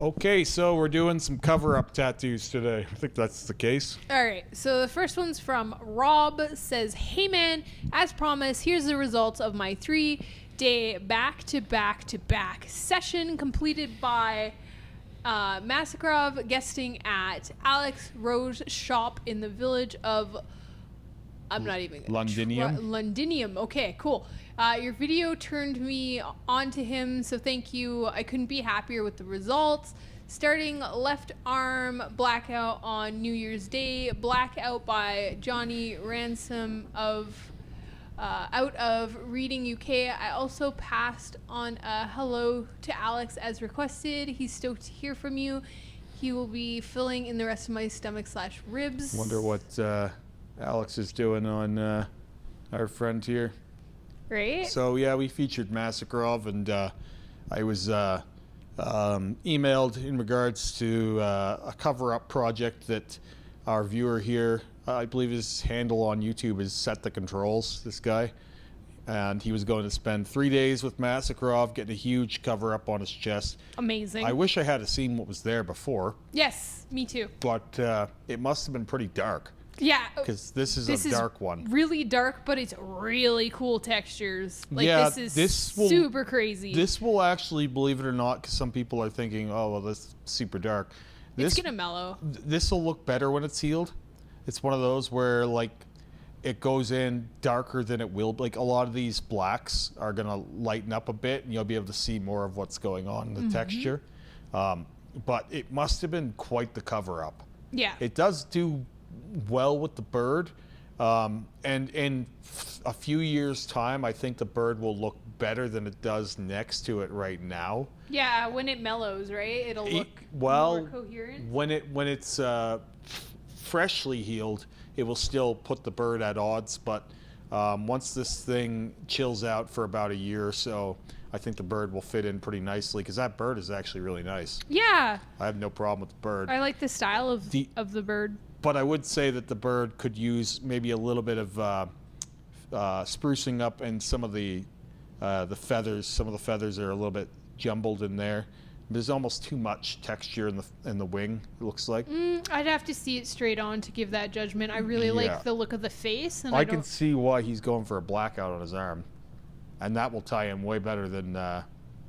Okay, so we're doing some cover-up tattoos today. I think that's the case. All right, so the first one's from Rob. Says, "Hey man, as promised, here's the results of my 3-day back-to-back-to-back session completed by Masakrov guesting at Alex Rowe's shop in the village of... I'm not even... Londinium? Londinium. Okay, cool. Your video turned me on to him, so thank you. I couldn't be happier with the results. Starting left arm blackout on New Year's Day, blackout by Johnny Ransom of out of Reading UK. I also passed on a hello to Alex as requested. He's stoked to hear from you. He will be filling in the rest of my stomach/ribs. Wonder what Alex is doing on our friend here. Right? So yeah, we featured Masakrov, and I was emailed in regards to a cover-up project that our viewer here, I believe his handle on YouTube is Set the Controls, this guy. And he was going to spend 3 days with Masakrov, getting a huge cover-up on his chest. Amazing. I wish I had seen what was there before. Yes, me too. But it must have been pretty dark. Yeah. Because this is a dark one. Really dark, but it's really cool textures. Like, yeah, this is super crazy. This will actually, believe it or not, because some people are thinking, oh, well, this is super dark. It's going to mellow. This will look better when it's healed. It's one of those where, like, it goes in darker than it will. Like, a lot of these blacks are going to lighten up a bit, and you'll be able to see more of what's going on in the texture. But it must have been quite the cover-up. Yeah. It does do well with the bird, and in a few years' time, I think the bird will look better than it does next to it right now. Yeah, when it mellows, right? It'll look more coherent. When it's freshly healed, it will still put the bird at odds, but once this thing chills out for about a year or so, I think the bird will fit in pretty nicely, because that bird is actually really nice. Yeah. I have no problem with the bird. I like the style of the bird. But I would say that the bird could use maybe a little bit of sprucing up, and some of the feathers. Some of the feathers are a little bit jumbled in there. There's almost too much texture in the wing, it looks like. I'd have to see it straight on to give that judgment. I really like the look of the face. And I can see why he's going for a blackout on his arm. And that will tie him way better than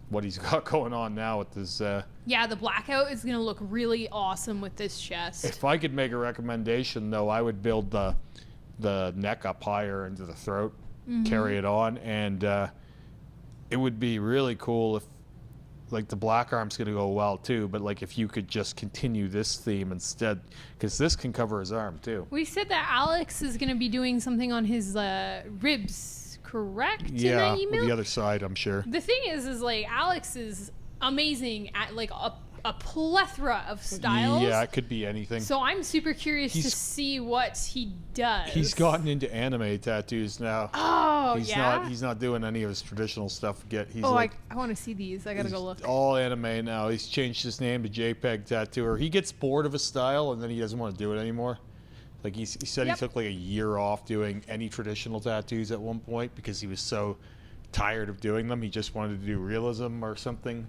what he's got going on now with his... Yeah, the blackout is going to look really awesome with this chest. If I could make a recommendation, though, I would build the neck up higher into the throat, carry it on, and it would be really cool if, like, the black arm's going to go well, too, but, like, if you could just continue this theme instead, because this can cover his arm, too. We said that Alex is going to be doing something on his ribs, correct? Yeah, in that email? With the other side, I'm sure. The thing is like, Alex is amazing at, like, a plethora of styles. Yeah, it could be anything. So I'm super curious to see what he does. He's gotten into anime tattoos now. Oh, He's not doing any of his traditional stuff yet. He's I want to see these. I gotta go look. All anime now. He's changed his name to JPEG Tattooer. He gets bored of his style, and then he doesn't want to do it anymore. Like, he said he took like a year off doing any traditional tattoos at one point because he was so tired of doing them. He just wanted to do realism or something.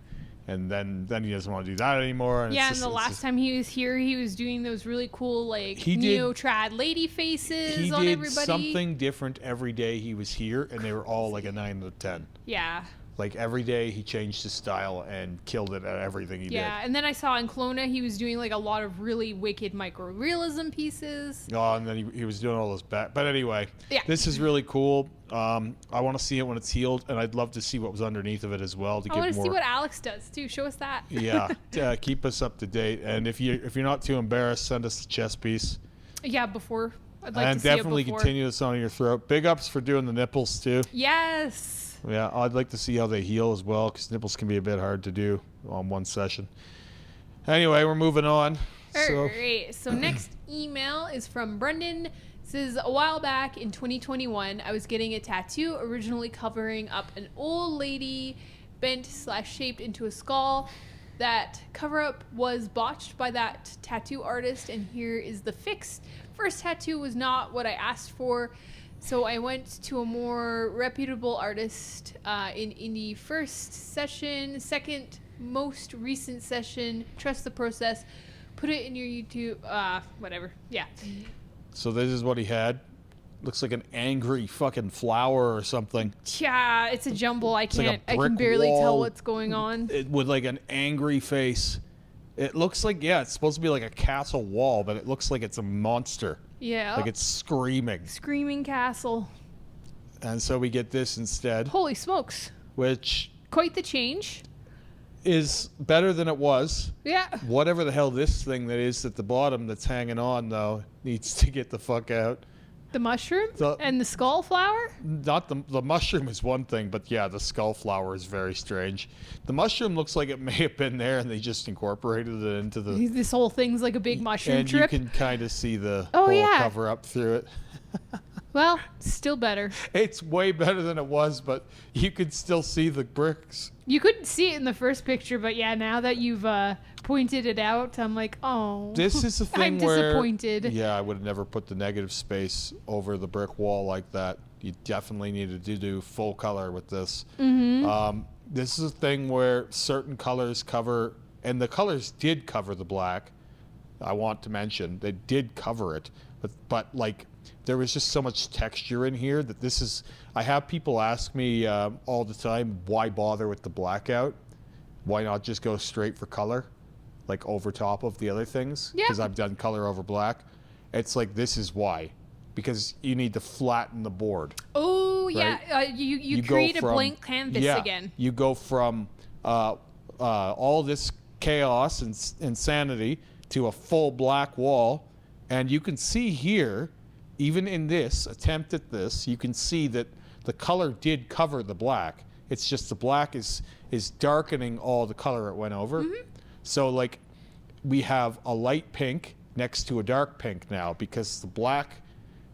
And then he doesn't want to do that anymore. And the last time he was here, he was doing those really cool, like, neo-trad lady faces on everybody. He did something different every day he was here, and they were all like a 9 out of 10. Yeah. Like, every day he changed his style and killed it at everything he did. Yeah, and then I saw in Kelowna he was doing, like, a lot of really wicked micro-realism pieces. Oh, and then he was doing all those back. But anyway, this is really cool. I want to see it when it's healed, and I'd love to see what was underneath of it as well. I want to see what Alex does, too. Show us that. Yeah, keep us up to date. And if you're not too embarrassed, send us the chest piece. Yeah, before. I'd like and to see it definitely before. continue this on your throat. Big ups for doing the nipples, too. Yes. Yeah, I'd like to see how they heal as well, because nipples can be a bit hard to do on one session. Anyway, we're moving on. All right. So next email is from Brendan. It says, a while back in 2021, I was getting a tattoo originally covering up an old lady bent/shaped into a skull. That cover-up was botched by that tattoo artist, and here is the fix. First tattoo was not what I asked for. So I went to a more reputable artist in the first session. Second most recent session. Trust the process. Put it in your YouTube. Whatever. Yeah. So this is what he had. Looks like an angry fucking flower or something. Yeah, it's a jumble. I like a can't. I brick can barely tell wall. what's going on. With like an angry face. It looks like, yeah, it's supposed to be like a castle wall, but it looks like it's a monster. Yeah. Like it's screaming. Screaming castle. And so we get this instead, Holy smokes! which Quite the change. is better than it was. Yeah. Whatever the hell this thing that is at the bottom that's hanging on, though, needs to get the fuck out. The mushroom and the skull flower. Not the mushroom is one thing, but yeah, the skull flower is very strange. The mushroom looks like it may have been there and they just incorporated it into the... This whole thing's like a big mushroom and trip. you can kind of see the Oh, whole yeah. cover up through it. Well, still better. It's way better than it was, but you could still see the bricks. You couldn't see it in the first picture, but yeah, now that you've pointed it out, I'm like, oh. This is the thing I'm where... disappointed. Yeah, I would have never put the negative space over the brick wall like that. You definitely needed to do full color with this. Mm-hmm. This is a thing where certain colors cover... And the colors did cover the black. I want to mention. They did cover it. But like... There was just so much texture in here that this is... I have people ask me all the time, why bother with the blackout? Why not just go straight for color? Like over top of the other things? Yeah. Because I've done color over black. It's like, this is why. Because you need to flatten the board. Oh, right? yeah. You go create a from- blank canvas yeah, again. You go from all this chaos and insanity to a full black wall. And you can see here... Even in this attempt at this, you can see that the color did cover the black. It's just the black is darkening all the color it went over. Mm-hmm. So like we have a light pink next to a dark pink now because the black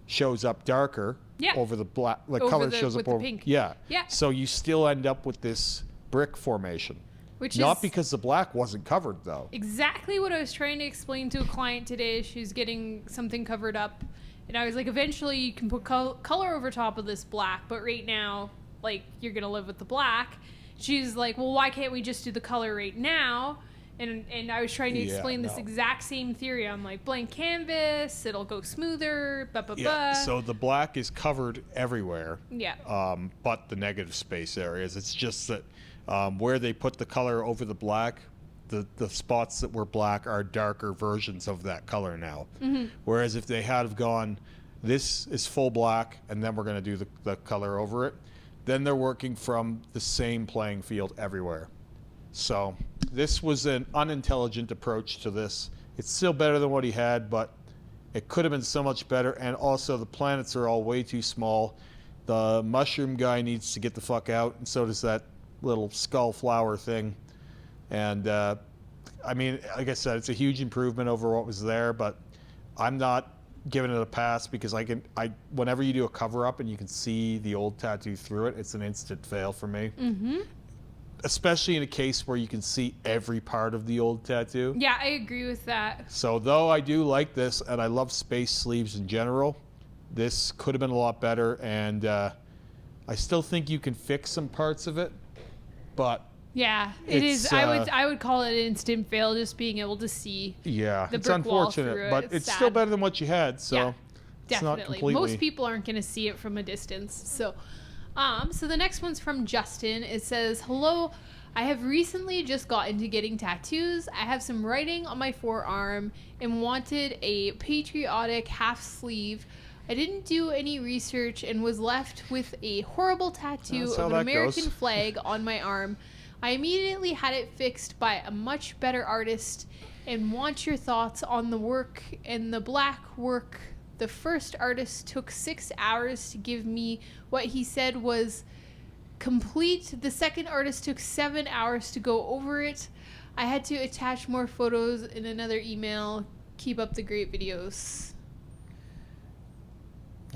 shows up darker over the black. The Over color the- shows with up the over. pink. Yeah. Yeah. So you still end up with this brick formation. Which Not is because the black wasn't covered though. exactly what I was trying to explain to a client today. She's getting something covered up. And I was like, eventually you can put color over top of this black, but right now, like, you're going to live with the black. She's like, well, why can't we just do the color right now? And I was trying to explain this exact same theory. I'm like, blank canvas, it'll go smoother, Yeah, so the black is covered everywhere. Yeah. But the negative space areas. It's just that where they put the color over the black, the spots that were black are darker versions of that color now. Mm-hmm. Whereas if they had have gone, this is full black, and then we're going to do the color over it, then they're working from the same playing field everywhere. So this was an unintelligent approach to this. It's still better than what he had, but it could have been so much better. And also the planets are all way too small. The mushroom guy needs to get the fuck out, and so does that little skull flower thing. And I mean, like I said, it's a huge improvement over what was there, but I'm not giving it a pass because whenever you do a cover up and you can see the old tattoo through it, it's an instant fail for me. Mm-hmm. Especially in a case where you can see every part of the old tattoo. Yeah, I agree with that. So though I do like this and I love space sleeves in general, this could have been a lot better. And I still think you can fix some parts of it, but yeah, it is. I would call it an instant fail, just being able to see. Yeah, the it's brick wall unfortunate, through it. but it's sad. still better than what you had. So Yeah, it's not definitely. completely. Most people aren't going to see it from a distance. So the next one's from Justin. It says, "Hello, I have recently just got into getting tattoos. I have some writing on my forearm and wanted a patriotic half sleeve. I didn't do any research and was left with a horrible tattoo That's how of an that American goes. flag on my arm. I immediately had it fixed by a much better artist and want your thoughts on the work and the black work. The first artist took 6 hours to give me what he said was complete. The second artist took 7 hours to go over it. I had to attach more photos in another email. Keep up the great videos."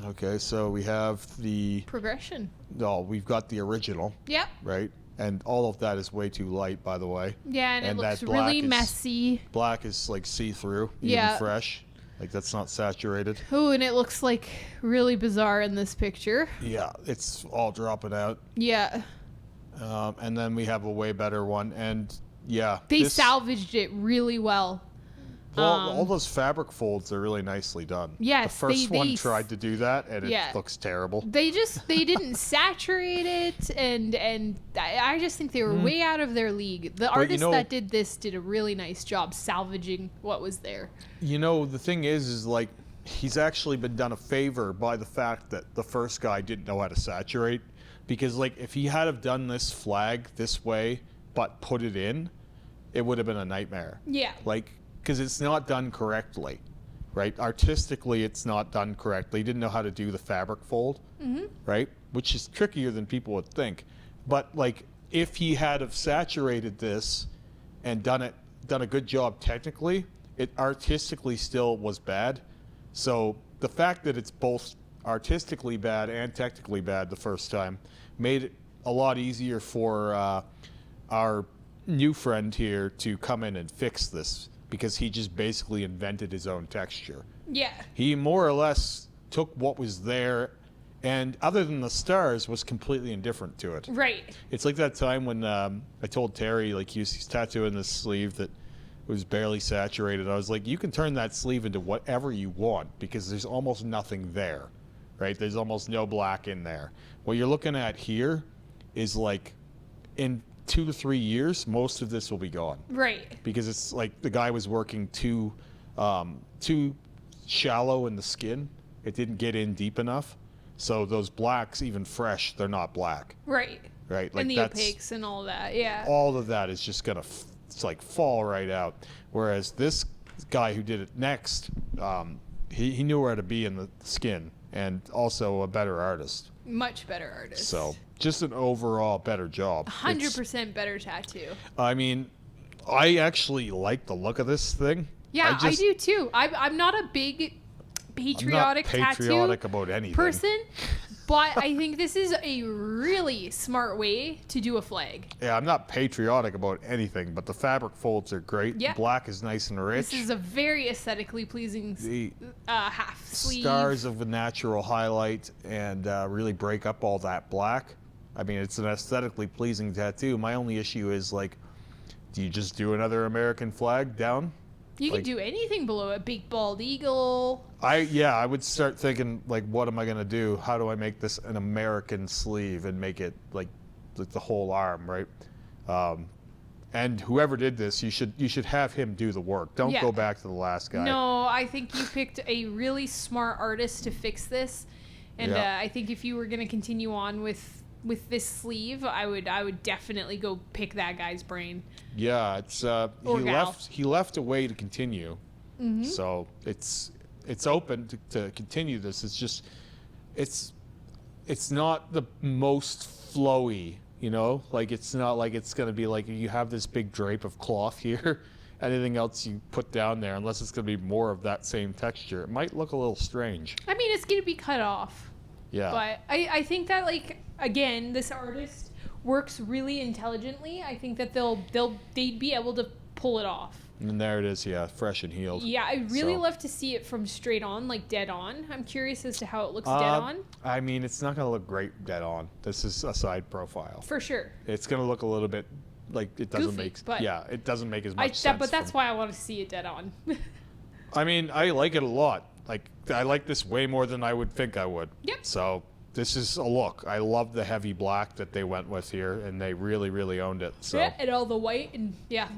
Okay, so we have the. Progression. No, we've got the original, Yep. right? And all of that is way too light, by the way. Yeah, and it looks that black really is- messy. Black is like see-through, Yeah. even fresh. Like that's not saturated. Oh, and it looks like really bizarre in this picture. Yeah, it's all dropping out. Yeah. And then we have a way better one. And Yeah. They salvaged it really well. Well, all those fabric folds are really nicely done. Yes, the first one they tried to do that, and yeah. it looks terrible. They didn't saturate it, and I just think they were way out of their league. The artist that did this did a really nice job salvaging what was there. You know, the thing is like he's actually been done a favor by the fact that the first guy didn't know how to saturate, because like if he had have done this flag this way but put it in, it would have been a nightmare. Yeah. Like, because it's not done correctly, right? Artistically, it's not done correctly. He didn't know how to do the fabric fold, right? Which is trickier than people would think. But like, if he had have saturated this and done a good job technically, it artistically still was bad. So the fact that it's both artistically bad and technically bad the first time made it a lot easier for our new friend here to come in and fix this, because he just basically invented his own texture. Yeah. He more or less took what was there, and other than the stars, was completely indifferent to it. Right. It's like that time when I told Terry, like, he's tattooing this sleeve that was barely saturated. I was like, you can turn that sleeve into whatever you want, because there's almost nothing there, right? There's almost no black in there. What you're looking at here is like, in 2 to 3 years, most of this will be gone. Right. Because it's like the guy was working too shallow in the skin. It didn't get in deep enough. So those blacks, even fresh, they're not black. Right. Right. Like and the opaques and all that. Yeah. All of that is just gonna it's like fall right out. Whereas this guy who did it next, he knew where to be in the skin, and also a better artist. Much better artist. So just an overall better job. 100% better tattoo. I mean, I actually like the look of this thing. Yeah, I do too. I'm not a big patriotic patriotic about anything person, but I think this is a really smart way to do a flag. Yeah, I'm not patriotic about anything, but the fabric folds are great. Yeah. Black is nice and rich. This is a very aesthetically pleasing half sleeve. Stars of a natural highlight and really break up all that black. I mean, it's an aesthetically pleasing tattoo. My only issue is, like, do you just do another American flag down? You could do anything below it. Big bald eagle. I would start thinking, like, what am I going to do? How do I make this an American sleeve and make it like the whole arm, right? And whoever did this, you should have him do the work. Don't go back to the last guy. No, I think you picked a really smart artist to fix this. And I think if you were going to continue on with this sleeve, I would definitely go pick that guy's brain. Yeah, it's he left a way to continue, so it's open to continue this. It's just it's not the most flowy, you know. Like, it's not like it's gonna be like you have this big drape of cloth here. Anything else you put down there, unless it's gonna be more of that same texture, it might look a little strange. I mean, it's gonna be cut off. Yeah. But I think that, like, again, this artist works really intelligently. I think that they'd be able to pull it off. And there it is, yeah, fresh and healed. Yeah, I'd really love to see it from straight on, like dead on. I'm curious as to how it looks dead on. I mean, it's not going to look great dead on. This is a side profile. For sure. It's going to look a little bit like it doesn't Goofy, make... but Yeah, it doesn't make as much sense. But that's why I want to see it dead on. I mean, I like it a lot. Like, I like this way more than I would think I would. Yep. So... this is a look. I love the heavy black that they went with here, and they really, really owned it. So. Yeah, and all the white, and Yeah.